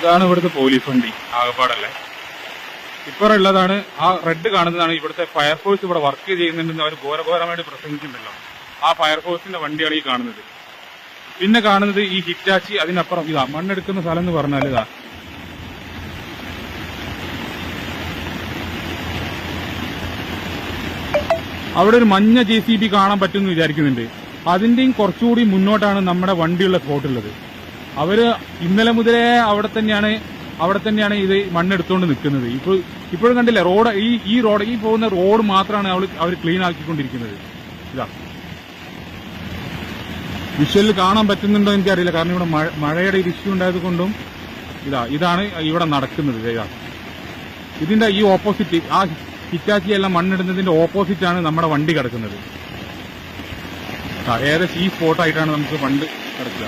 ഇതാണ് ഇവിടുത്തെ പോലീസ് വണ്ടി ആകപ്പാടല്ലേ. ഇപ്പറുള്ളതാണ് ആ റെഡ് കാണുന്നതാണ് ഇവിടുത്തെ ഫയർഫോഴ്സ് ഇവിടെ വർക്ക് ചെയ്യുന്നുണ്ടെന്ന് അവർ ഘോരഘോരമായിട്ട് പ്രസംഗിച്ചിട്ടുണ്ടല്ലോ. ആ ഫയർഫോഴ്സിന്റെ വണ്ടിയാണ് ഈ കാണുന്നത്. പിന്നെ കാണുന്നത് ഈ ഹിറ്റാച്ചി, അതിനപ്പുറം ഇതാ മണ്ണെടുക്കുന്ന സ്ഥലം എന്ന് പറഞ്ഞാൽ ഇതാ അവിടെ ഒരു മഞ്ഞ JCB കാണാൻ പറ്റുമെന്ന് വിചാരിക്കുന്നുണ്ട്. അതിന്റെയും കുറച്ചുകൂടി മുന്നോട്ടാണ് നമ്മുടെ വണ്ടിയുള്ള സ്പോട്ടുള്ളത്. അവര് ഇന്നലെ മുതലേ അവിടെ തന്നെയാണ് ഇത് മണ്ണെടുത്തുകൊണ്ട് നിൽക്കുന്നത്. ഇപ്പോഴും കണ്ടില്ലേ റോഡ്, ഈ റോഡ്, ഈ പോകുന്ന റോഡ് മാത്രമാണ് അവർ ക്ലീൻ ആക്കിക്കൊണ്ടിരിക്കുന്നത്. ഇതാ വിഷ്വലിൽ കാണാൻ പറ്റുന്നുണ്ടോ എനിക്കറിയില്ല, കാരണം ഇവിടെ മഴയുടെ ഒരു ഇഷ്യൂ ഉണ്ടായത് കൊണ്ടും ഇതാണ് ഇവിടെ നടക്കുന്നത്. ഇതിന്റെ ഈ ഓപ്പോസിറ്റ്, ആ ഹിറ്റാച്ചി എല്ലാം മണ്ണിടുന്നതിന്റെ ഓപ്പോസിറ്റാണ് നമ്മുടെ വണ്ടി കിടക്കുന്നത്. ഏകദേശം ഈ സ്പോട്ടായിട്ടാണ് നമുക്ക് വണ്ടി കിടക്കുക.